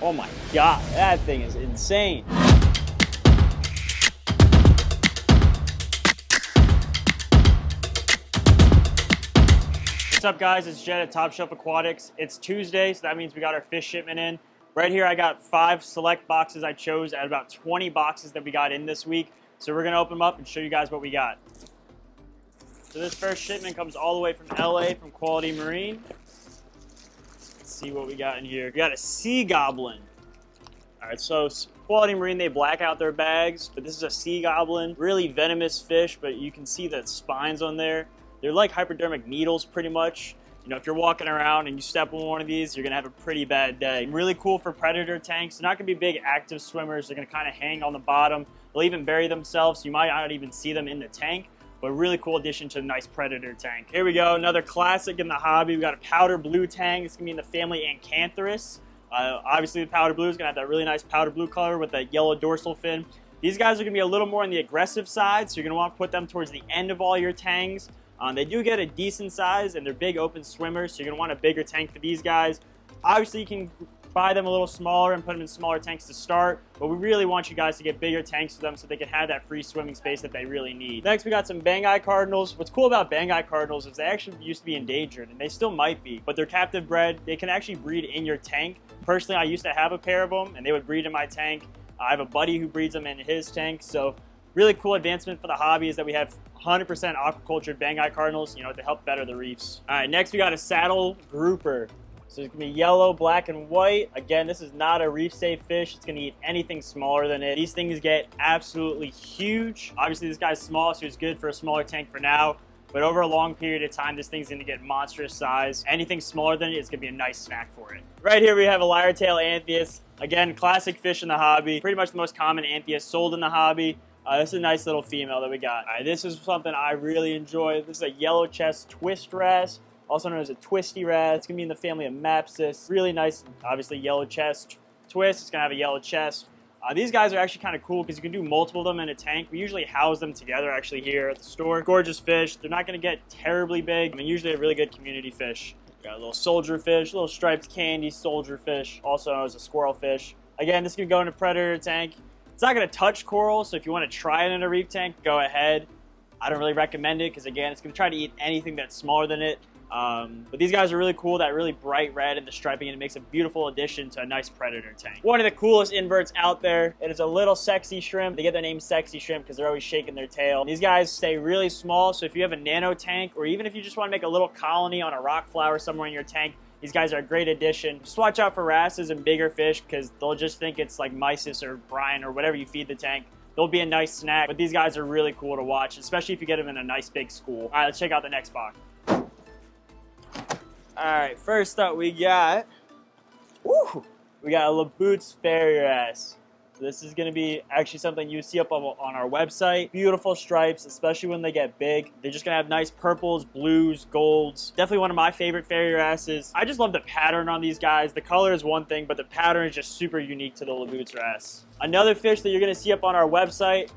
Oh my God, that thing is insane. What's up guys, it's Jed at Top Shelf Aquatics. It's Tuesday, so that means we got our fish shipment in. Right here I got 5 select boxes I chose out of about 20 boxes that we got in this week. So we're gonna open them up and show you guys what we got. So this first shipment comes all the way from LA from Quality Marine. Let's see what we got in here. We got a sea goblin. All right, so Quality Marine, they black out their bags, but this is a sea goblin. Really venomous fish, but you can see the spines on there. They're like hypodermic needles pretty much. You know, if you're walking around and you step on one of these, you're gonna have a pretty bad day. Really cool for predator tanks. They're not gonna be big active swimmers. They're gonna kind of hang on the bottom. They'll even bury themselves, so you might not even see them in the tank. But really cool addition to a nice predator tank. Here we go, another classic in the hobby. We got a powder blue tank. It's gonna be in the family Acanthurus. Obviously the powder blue is gonna have that really nice powder blue color with that yellow dorsal fin. These guys are gonna be a little more on the aggressive side, so you're gonna want to put them towards the end of all your tanks. They do get a decent size and they're big open swimmers, so you're gonna want a bigger tank for these guys. Obviously you can buy them a little smaller and put them in smaller tanks to start, but we really want you guys to get bigger tanks for them so they can have that free swimming space that they really need. Next we got some Banggai cardinals. What's cool about Banggai cardinals is they actually used to be endangered, and they still might be, but they're captive bred. They can actually breed in your tank. Personally, I used to have a pair of them and they would breed in my tank. I have a buddy who breeds them in his tank, so really cool advancement for the hobby is that we have 100% aquacultured Banggai cardinals, you know, to help better the reefs. All right, next we got a saddle grouper. So it's gonna be yellow, black, and white. Again, this is not a reef safe fish. It's gonna eat anything smaller than it. These things get absolutely huge. Obviously this guy's small, so he's good for a smaller tank for now. But over a long period of time, this thing's gonna get monstrous size. Anything smaller than it is gonna be a nice snack for it. Right here we have a lyre-tail anthias. Again, classic fish in the hobby. Pretty much the most common anthias sold in the hobby. This is a nice little female that we got. All right, this is something I really enjoy. This is a yellow chest twist wrasse, also known as a twisty wrasse. It's gonna be in the family of Mapsis. Really nice, obviously yellow chest twist. It's gonna have a yellow chest. These guys are actually kind of cool because you can do multiple of them in a tank. We usually house them together actually here at the store. Gorgeous fish. They're not gonna get terribly big. I mean, usually a really good community fish. Got a little soldier fish, little striped candy soldier fish, also known as a squirrel fish. Again, this can go in a predator tank. It's not going to touch coral, so if you want to try it in a reef tank, go ahead. I don't really recommend it because, again, it's going to try to eat anything that's smaller than it. But these guys are really cool, that really bright red and the striping, and it makes a beautiful addition to a nice predator tank. One of the coolest inverts out there. It is a little sexy shrimp. They get their name sexy shrimp because they're always shaking their tail. These guys stay really small, so if you have a nano tank, or even if you just want to make a little colony on a rock flower somewhere in your tank, these guys are a great addition. Just watch out for wrasses and bigger fish because they'll just think it's like mysis or brine or whatever you feed the tank. They'll be a nice snack, but these guys are really cool to watch, especially if you get them in a nice big school. All right, let's check out the next box. All right, first up we got a Laboots fairy wrasse. So this is going to be actually something you see up on our website. Beautiful stripes, especially when they get big. They're just going to have nice purples, blues, golds. Definitely one of my favorite fairy wrasses. I just love the pattern on these guys. The color is one thing, but the pattern is just super unique to the Laboots wrasse. Another fish that you're going to see up on our website.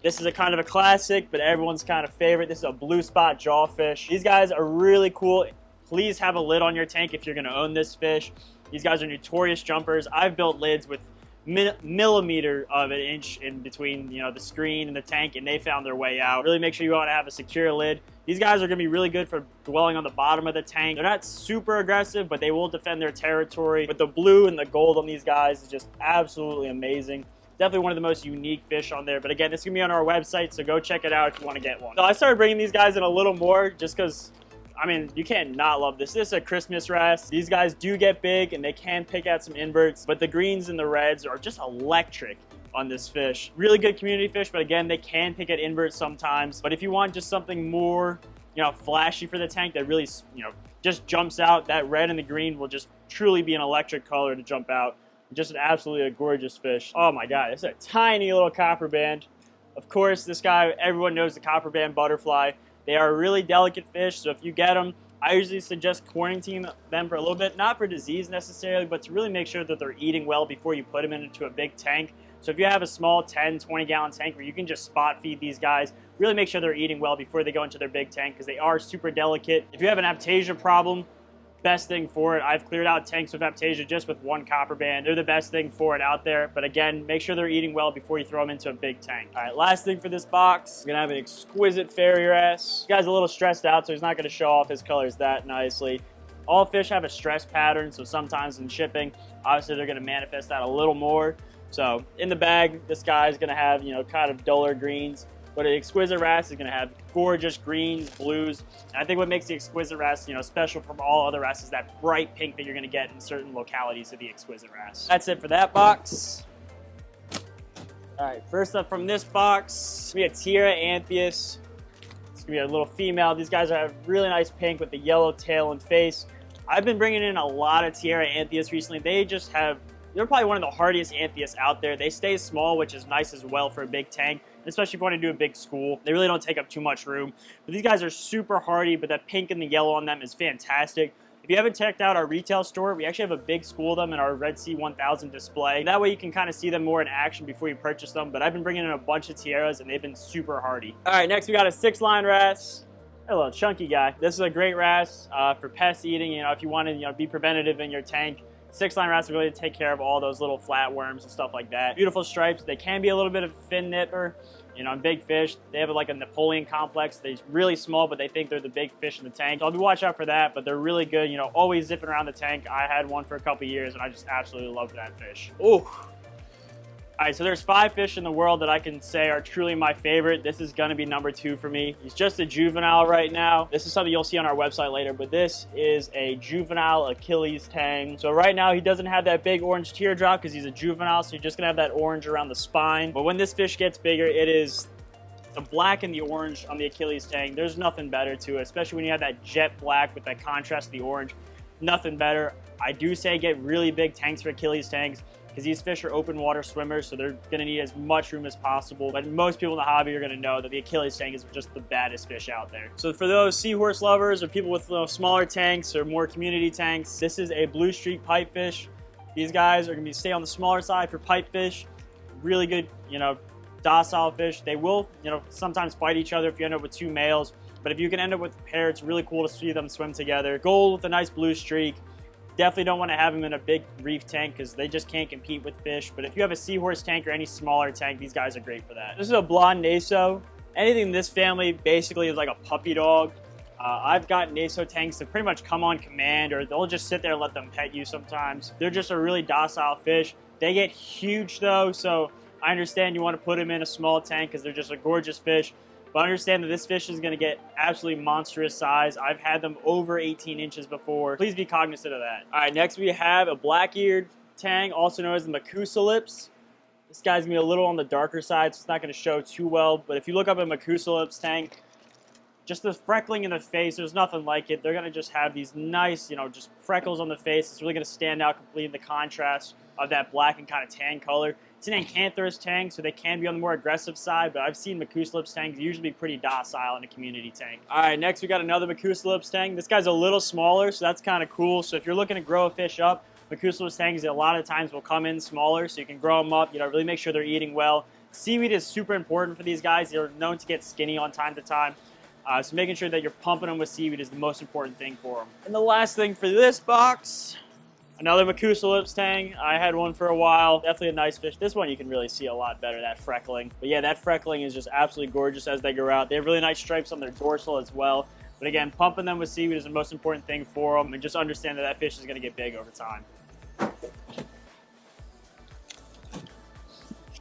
This is a kind of a classic, but everyone's kind of favorite. This is a blue spot jawfish. These guys are really cool. Please have a lid on your tank if you're going to own this fish. These guys are notorious jumpers. I've built lids with millimeter of an inch in between, you know, the screen and the tank, and they found their way out. Really make sure you want to have a secure lid. These guys are going to be really good for dwelling on the bottom of the tank. They're not super aggressive, but they will defend their territory. But the blue and the gold on these guys is just absolutely amazing. Definitely one of the most unique fish on there. But again, it's going to be on our website, so go check it out if you want to get one. So I started bringing these guys in a little more just because, I mean, you can't not love this. This is a Christmas wrasse. These guys do get big and they can pick out some inverts, but the greens and the reds are just electric on this fish. Really good community fish, but again, they can pick at inverts sometimes. But if you want just something more, you know, flashy for the tank that really, you know, just jumps out, that red and the green will just truly be an electric color to jump out. Just an absolutely gorgeous fish. Oh my God, it's a tiny little copper band. Of course, this guy, everyone knows the copper band butterfly. They are a really delicate fish, so if you get them, I usually suggest quarantining them for a little bit, not for disease necessarily, but to really make sure that they're eating well before you put them into a big tank. So if you have a small 10, 20-gallon tank where you can just spot feed these guys, really make sure they're eating well before they go into their big tank because they are super delicate. If you have an aptasia problem, best thing for it. I've cleared out tanks with Aptasia just with one copper band. They're the best thing for it out there. But again, make sure they're eating well before you throw them into a big tank. All right, last thing for this box, we're gonna have an exquisite fairy wrasse. This guy's a little stressed out, so he's not gonna show off his colors that nicely. All fish have a stress pattern, so sometimes in shipping, obviously they're gonna manifest that a little more. So in the bag, this guy's gonna have, you know, kind of duller greens, but an exquisite wrasse is gonna have gorgeous greens, blues. And I think what makes the exquisite wrasse, you know, special from all other wrasses is that bright pink that you're gonna get in certain localities of the exquisite wrasse. That's it for that box. All right, first up from this box, we have Tierra Anthias. It's gonna be a little female. These guys have really nice pink with the yellow tail and face. I've been bringing in a lot of Tierra Anthias recently. They're probably one of the hardiest Anthias out there. They stay small, which is nice as well for a big tank, especially if you want to do a big school. They really don't take up too much room. But these guys are super hardy, but that pink and the yellow on them is fantastic. If you haven't checked out our retail store, we actually have a big school of them in our Red Sea 1000 display. That way you can kind of see them more in action before you purchase them. But I've been bringing in a bunch of Tierras, and they've been super hardy. All right, next we got a 6-line wrasse. A little chunky guy. This is a great wrasse for pest eating. You know, if you want to, you know, be preventative in your tank. 6-line wrasse will really take care of all those little flatworms and stuff like that. Beautiful stripes. They can be a little bit of a fin nipper. You know, in big fish, they have like a Napoleon complex. They're really small, but they think they're the big fish in the tank. So I'll be watching out for that, but they're really good. You know, always zipping around the tank. I had one for a couple years, and I just absolutely loved that fish. Ooh. All right, so there's 5 fish in the world that I can say are truly my favorite. This is gonna be number 2 for me. He's just a juvenile right now. This is something you'll see on our website later, but this is a juvenile Achilles tang. So right now he doesn't have that big orange teardrop because he's a juvenile, so you're just gonna have that orange around the spine. But when this fish gets bigger, it is the black and the orange on the Achilles tang. There's nothing better to it, especially when you have that jet black with that contrast of the orange. Nothing better. I do say get really big tanks for Achilles tangs, because these fish are open water swimmers, so they're going to need as much room as possible. But most people in the hobby are going to know that the Achilles tank is just the baddest fish out there. So for those seahorse lovers or people with smaller tanks or more community tanks, this is a blue streak pipefish. These guys are going to stay on the smaller side for pipefish. Really good, you know, docile fish. They will, you know, sometimes fight each other if you end up with 2 males. But if you can end up with a pair, it's really cool to see them swim together. Gold with a nice blue streak. Definitely don't want to have them in a big reef tank because they just can't compete with fish. But if you have a seahorse tank or any smaller tank, these guys are great for that. This is a blonde naso. Anything in this family basically is like a puppy dog. I've got naso tanks that pretty much come on command, or they'll just sit there and let them pet you sometimes. They're just a really docile fish. They get huge though, so I understand you want to put them in a small tank because they're just a gorgeous fish. But understand that this fish is going to get absolutely monstrous size. I've had them over 18 inches before. Please be cognizant of that. All right, next we have a black-eared tang, also known as the Macusolips. This guy's going to be a little on the darker side, so it's not going to show too well. But if you look up a Macusolips tang, just the freckling in the face, there's nothing like it. They're going to just have these nice, you know, just freckles on the face. It's really going to stand out completely in the contrast of that black and kind of tan color. It's an Acanthurus tang, so they can be on the more aggressive side, but I've seen Macusolips tangs usually be pretty docile in a community tank. All right, next we got another Macusolips tang. This guy's a little smaller, so that's kind of cool. So if you're looking to grow a fish up, Macusolips tangs a lot of times will come in smaller, so you can grow them up, you know, really make sure they're eating well. Seaweed is super important for these guys. They're known to get skinny on time to time. So making sure that you're pumping them with seaweed is the most important thing for them. And the last thing for this box, another Macusolips tang. I had one for a while. Definitely a nice fish. This one you can really see a lot better, that freckling. But yeah, that freckling is just absolutely gorgeous as they grow out. They have really nice stripes on their dorsal as well. But again, pumping them with seaweed is the most important thing for them. And just understand that that fish is going to get big over time.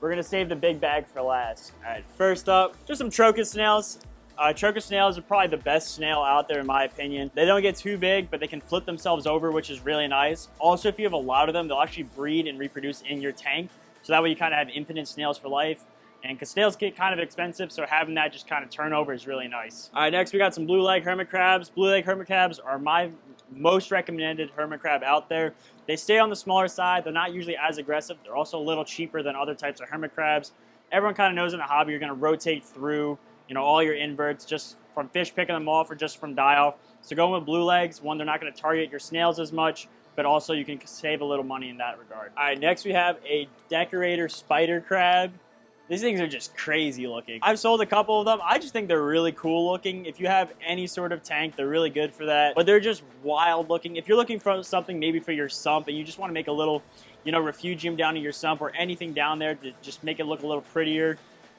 We're going to save the big bag for last. All right, first up, just some Trocus snails. Trocus snails are probably the best snail out there in my opinion. They don't get too big, but they can flip themselves over, which is really nice. Also, if you have a lot of them, they'll actually breed and reproduce in your tank. So that way you kind of have infinite snails for life. And because snails get kind of expensive, so having that just kind of turnover is really nice. All right, next we got some blue leg hermit crabs. Blue leg hermit crabs are my most recommended hermit crab out there. They stay on the smaller side. They're not usually as aggressive. They're also a little cheaper than other types of hermit crabs. Everyone kind of knows in the hobby you're going to rotate through, you know, all your inverts just from fish picking them off or just from die off. So going with blue legs, one, they're not going to target your snails as much, but also you can save a little money in that regard. All right, next we have a decorator spider crab. These things are just crazy looking. I've sold a couple of them. I just think they're really cool looking. If you have any sort of tank, they're really good for that. But they're just wild looking. If you're looking for something maybe for your sump and you just want to make a little, you know, refugium down to your sump or anything down there to just make it look a little prettier,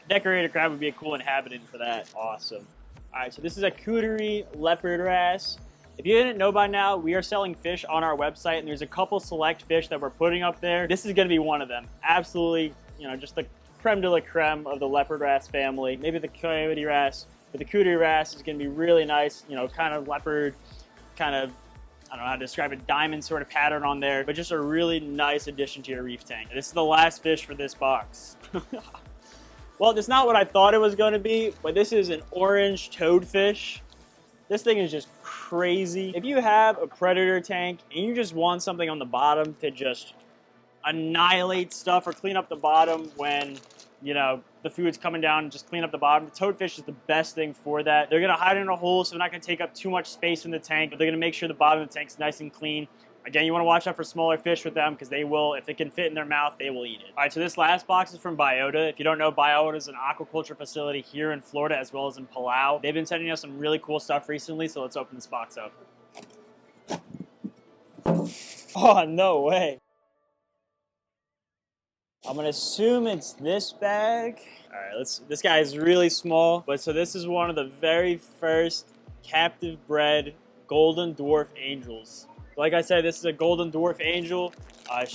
decorated crab would be a cool inhabitant for that. Awesome. All right, so this is a cootery leopard wrasse. If you didn't know by now, we are selling fish on our website, and there's a couple select fish that we're putting up there. This is going to be one of them. Absolutely, you know, just the creme de la creme of the leopard wrasse family. Maybe the coyote wrasse, but the cootery wrasse is going to be really nice, you know, kind of leopard, kind of, I don't know how to describe it, diamond sort of pattern on there, but just a really nice addition to your reef tank. This is the last fish for this box. Well, it's not what I thought it was going to be, but this is an orange toadfish. This thing is just crazy. If you have a predator tank and you just want something on the bottom to just annihilate stuff or clean up the bottom when, you know, the food's coming down and just clean up the bottom, the toadfish is the best thing for that. They're gonna hide in a hole, so they're not gonna take up too much space in the tank, but they're gonna make sure the bottom of the tank's nice and clean. Again, you wanna watch out for smaller fish with them because they will, if it can fit in their mouth, they will eat it. All right, so this last box is from Biota. If you don't know, Biota is an aquaculture facility here in Florida as well as in Palau. They've been sending us some really cool stuff recently, so let's open this box up. Oh, no way. I'm gonna assume it's this bag. All right, this guy is really small, but so this is one of the very first captive bred golden dwarf angels. Like I said, this is a golden dwarf angel. I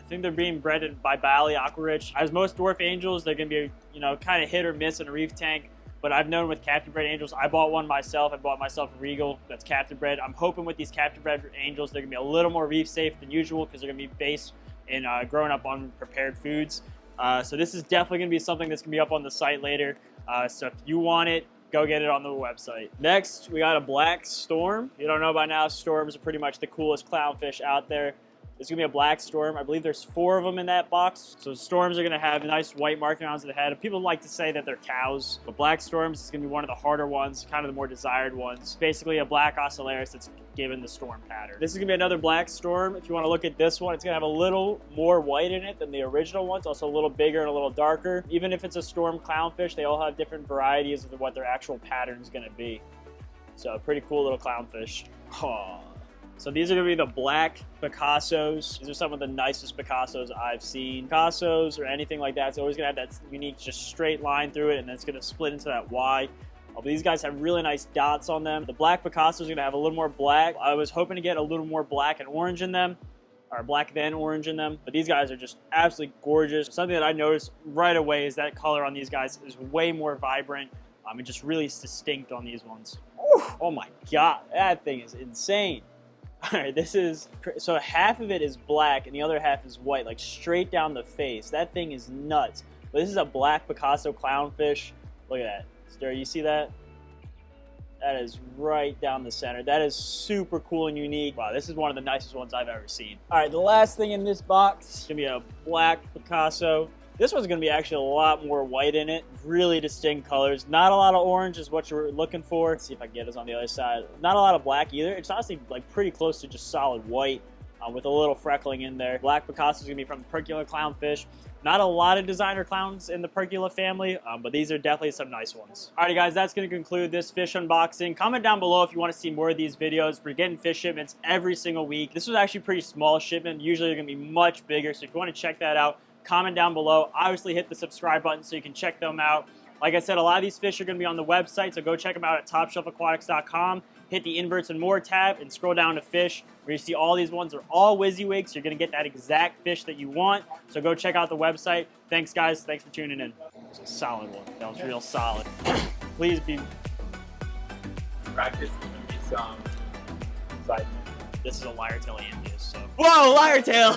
think they're being bred by Bali Aquarich. As most dwarf angels, they're gonna be, you know, kind of hit or miss in a reef tank. But I've known with captive bred angels, I bought one myself. I bought myself a Regal that's captive bred. I'm hoping with these captive bred angels, they're gonna be a little more reef safe than usual because they're gonna be based in growing up on prepared foods. So this is definitely going to be something that's going to be up on the site later. So if you want it, go get it on the website. Next, we got a black storm. If you don't know by now, storms are pretty much the coolest clownfish out there. There's going to be a black storm. I believe there's 4 of them in that box. So storms are going to have nice white marking on the head. People like to say that they're cows, but black storms is going to be one of the harder ones, kind of the more desired ones. Basically a black ocellaris that's given the storm pattern. This is going to be another black storm. If you want to look at this one, it's going to have a little more white in it than the original ones, also a little bigger and a little darker. Even if it's a storm clownfish, they all have different varieties of what their actual pattern is going to be. So pretty cool little clownfish. Oh. So these are going to be the black Picassos. These are some of the nicest Picassos I've seen. Picassos or anything like that, it's always going to have that unique just straight line through it, and then it's going to split into that Y. But these guys have really nice dots on them. The black Picassos are going to have a little more black. I was hoping to get a little more black and orange in them, or black then orange in them. But these guys are just absolutely gorgeous. Something that I noticed right away is that color on these guys is way more vibrant and just really distinct on these ones. Ooh, oh my God, that thing is insane. All right, this is, so half of it is black and the other half is white, like straight down the face. That thing is nuts. But this is a black Picasso clownfish. Look at that. Stir, you see that? That is right down the center. That is super cool and unique. Wow, this is one of the nicest ones I've ever seen. All right, the last thing in this box is gonna be a black Picasso. This one's gonna be actually a lot more white in it. Really distinct colors. Not a lot of orange is what you're looking for. Let's see if I can get this on the other side. Not a lot of black either. It's honestly like pretty close to just solid white with a little freckling in there. Black Picasso is gonna be from the Percula clownfish. Not a lot of designer clowns in the Percula family, but these are definitely some nice ones. Alrighty guys, that's going to conclude this fish unboxing. Comment down below if you want to see more of these videos. We're getting fish shipments every single week. This was actually a pretty small shipment. Usually they're going to be much bigger, so if you want to check that out, comment down below. Obviously hit the subscribe button so you can check them out. Like I said, a lot of these fish are going to be on the website, so go check them out at topshelfaquatics.com. Hit the inverts and more tab and scroll down to fish where you see all these ones are all WYSIWYGs. So you're going to get that exact fish that you want. So go check out the website. Thanks, guys. Thanks for tuning in. It's a solid one. That was real solid. Please be... Practice is going to be some excitement. This is a lyre tail Andeus, so... Whoa, lyre tail!